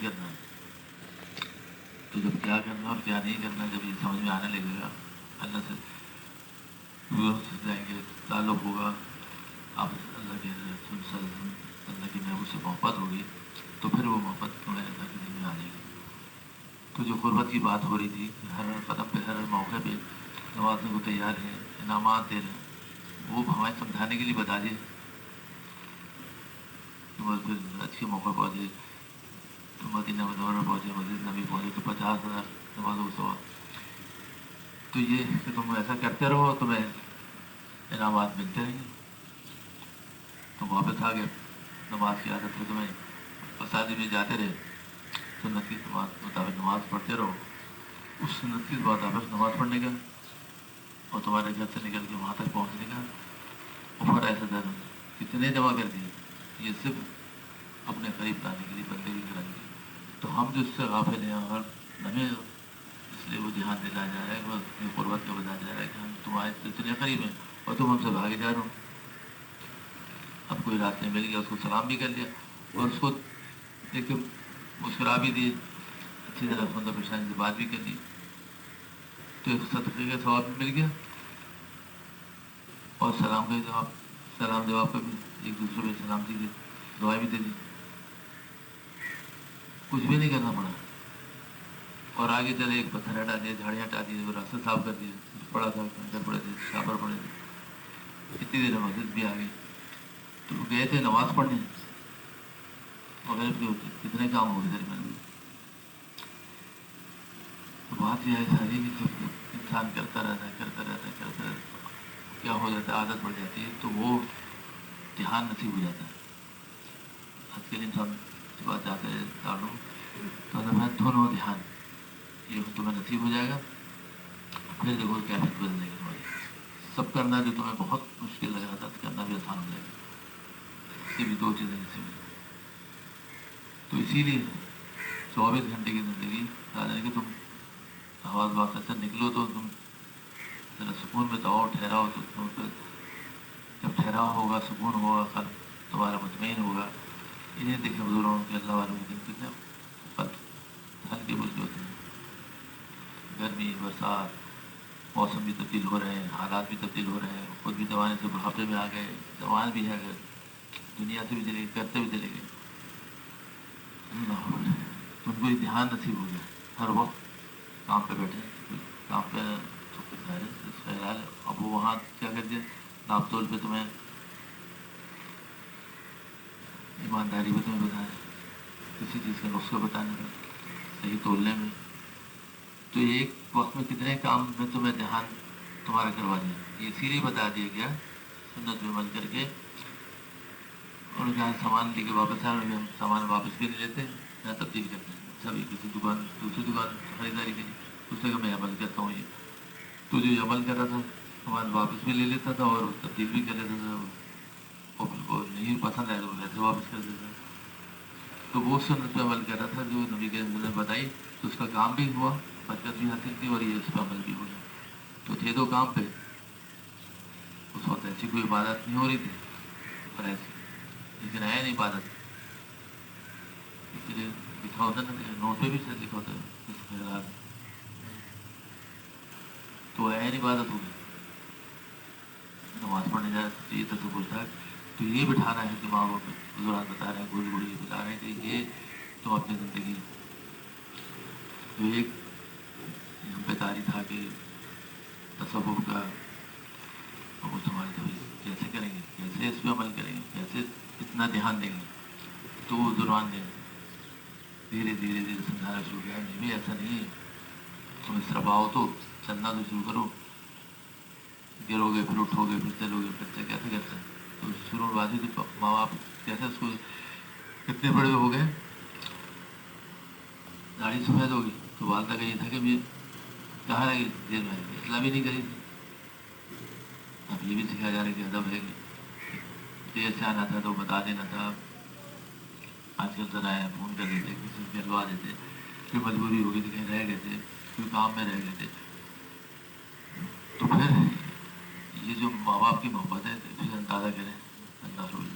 کرنا ہے. تو جب کیا کرنا اور کیا نہیں کرنا جب یہ سمجھ میں آنے لگے گا، اللہ سے جائیں گے، تعلق ہوگا، آپ اللہ کے رسول صلی اللہ علیہ وسلم اللہ کی محبوب سے محبت ہوگی، تو پھر وہ محبت تمہیں اللہ کی دل میں آ جائے گی. تو جو قربت کی بات ہو رہی تھی، ہر قدم پہ ہر موقع پہ نوازنے کو تیار ہیں، انعامات دے رہے ہیں، وہ ہمیں سمجھانے کے لیے بتا دیے. تو پھر اچھے موقع پہنچے، تو مدینہ منورہ پہنچے، مسجد نبی پہنچے تو 50,000 نمازوں کا ثواب. تو یہ کہ تم ایسا کرتے رہو تمہیں انعامات ملتے رہیں گے. تم واپس آ گئے نماز کی عادت ہے تمہیں، مساجد میں جاتے رہے، سنت کی مطابق نماز پڑھتے رہو، اس سنت کے مطابق نماز پڑھنے کا اور تمہارے گھر سے نکل کے وہاں تک پہنچنے کا اوپر ایسا در کتنے جمع کر دیے. یہ صرف اپنے قریب لانے کے لیے، بندگی کرانے کے لیے. تو ہم جو اس سے غافل ہیں اور ہمیں اس لیے وہ دھیان دلایا جا رہا ہے، وہ اپنی قربت کا بتایا جا رہا ہے کہ ہم تمہارے اتنے قریب ہیں اور تم ہم سے بھاگے جا رہے ہو. اب کوئی راستے مل گیا، اس کو سلام بھی کر لیا اور اس کو دیکھ کے مسکرا بھی دیے، اچھی طرح سندر پریشانی سے بات بھی کر لی، تو ایک صدقے کا ثواب بھی مل گیا اور سلام جواب کا بھی، ایک دوسرے پہ سلامتی کی دعائیں بھی دے دی. کچھ بھی نہیں کرنا پڑا. اور آگے چلے ایک پتھر ہٹا دیا، جھاڑیاں ہٹا دی، وہ راستہ صاف کر دیا، پڑا تھا کنکر پڑے تھے، شاپر پڑے تھے. اتنی دیر میں مسجد بھی آ گئی. تو وہ گئے تھے نماز پڑھنے، مغرب کے ہوتے کتنے کام ہو گئے درمیان میں. تو بات یہ ہے ساری کہ جب انسان کرتا رہتا ہے کیا ہو جاتا ہے، عادت پڑ جاتی ہے تو وہ دھیان نصیب ہو جاتا ہے. آج کے انسان کی بات جاتے ہیں تعلق تو میں دونوں دھیان یہ تمہیں نصیب ہو جائے گا. پھر دیکھو کیفیت بدل جائے گی تمہاری. سب کرنا جو تمہیں بہت مشکل لگ رہا تھا تو کرنا بھی آسان ہو جائے گا. اس سے بھی دو چیزیں نصیب ہو جائیں. تو اسی لیے 24 گھنٹے کی زندگی یعنی کہ تم آواز واقع سے نکلو تو تم ذرا سکون میں تو اور ٹھہراؤ. تو تم پھر جب ٹھہراؤ ہوگا، سکون ہوگا، قلب تمہارا مطمئن ہوگا. انہیں دیکھیں بزرگوں کے اللہ والوں کے دن کتنے ہلکے بلکے ہوتے ہیں. گرمی، برسات، موسم بھی تبدیل ہو رہے ہیں، حالات بھی تبدیل ہو رہے ہیں، خود بھی زمانے سے بڑھاپے میں آ گئے، زبان بھی ہے، دنیا سے بھی چلے گئے، کرتے بھی چلے گئے. تو ان کو یہ دھیان نصیب ہو گیا. ہر وقت کام پہ بیٹھے، کام پہ خیال. اب وہ وہاں کیا کر دیا، ناپ تول پہ تمہیں ایمانداری پہ تمہیں بتایا، کسی چیز کا نسخہ بتانے میں، صحیح تولنے میں. تو ایک وقت میں کتنے کام میں تمہیں دھیان تمہارا کروا دیا. یہ اسی لیے بتا دیا گیا سنت میں عمل کر کے. اور جہاں سامان لے کے واپس آئے ہم سامان واپس بھی نہیں لیتے، جہاں تبدیل کرتے ہیں. سبھی کسی دکان دوسری دکان خریداری کے لیے اس سے کہ میں عمل کرتا ہوں. یہ تو جو عمل کر رہا تھا سامان واپس بھی لے لیتا تھا اور تبدیل بھی کر لیتا تھا. اور کو نہیں پسند آئے تو ویسے واپس کر دیتا. تو وہ سنت پہ عمل کر رہا تھا جو نبی کے نے بتائی، تو اس کا کام بھی ہوا، برکت بھی حاصل کی اور یہ اس پہ عمل بھی ہو گیا. تو تھے دو کام پہ. اس وقت ایسی کوئی عبادت نہیں ہو رہی تھی پر ایسی، لیکن آیا نہیں عبادت. اس لیے لکھا ہوتا نا، نوٹ پہ بھی شاید لکھا ہوتا ہے تو آیا نہیں عبادت ہو گئی. نماز پڑھنے جا رہے تو یہ تصور تھا. تو یہ بٹھانا ہے دماغوں میں. بزرگ بتا رہے ہیں، گوڑی گوڑی یہ بتا رہے ہیں کہ یہ تم اپنی زندگی جو ایک ہم پہ تاری تھا کہ تصور کا، وہ تمہاری طبیعت کیسے کریں گے، کیسے اس پہ عمل کریں گے، کیسے اتنا دھیان دیں گے. تو وہ بزرگان نے دھیرے دھیرے دھیرے سمجھانا شروع کیا. نہیں بھی ایسا نہیں ہے، تم اس طرف آؤ تو چلنا تو شروع کرو. گرو گے پھر اٹھو گے پھر چلو گے، بچہ کیسے کرتا ہے. تو شروع بازی تو ماں باپ کیسے اس کو کتنے بڑے ہو گئے، داڑھی سفید ہوگی تو والدہ کا یہ تھا کہ بھی کہاں رہے گی جیل میں، اصلاح بھی نہیں کری تھی. اب یہ بھی سکھایا جا رہا ہے کہ ادب ہے کہ دیر سے آنا تھا تو بتا دینا تھا. آج کل ذرا ہے فون کر دیتے، کسی سے کہلوا دیتے، کوئی مجبوری ہوگی تو کہیں رہ گئے تھے، کوئی کام میں رہ گئے تھے. تو پھر یہ جو ماں باپ کی محبت ہے پھر اندازہ کریں اللہ روز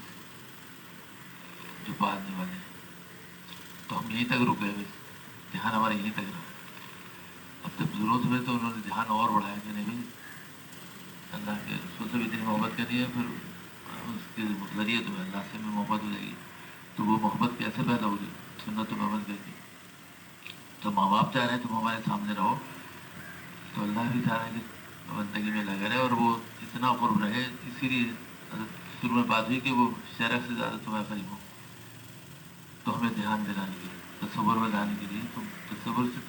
جو پالنے والے ہیں. تو ہم ہم یہیں تک رک گئے، بس دھیان ہمارا یہیں تک رہا۔ اب جب ضرورت ہوئے تو انہوں نے دھیان اور بڑھایا کہ نہیں بھائی اللہ کے رسول سے بھی اتنی محبت کرنی ہے، پھر اس کے ذریعے تمہیں اللہ سے بھی محبت ہو جائے گی۔ تو وہ محبت کیسے پیدا ہوگی؟ سنت و عمل کر کے۔ تو ماں باپ چاہ رہے ہیں تم ہمارے سامنے رہو، تو اللہ بھی چاہ رہا ہے کہ بندگی میں لگے رہے اور وہ اتنا قرب رہے۔ اسی لیے شروع میں بات ہوئی کہ وہ شرک سے زیادہ تمہیں قریب ہو، تو ہمیں دھیان دلانے کے لیے، تصور میں لانے کے لیے تم تصور سے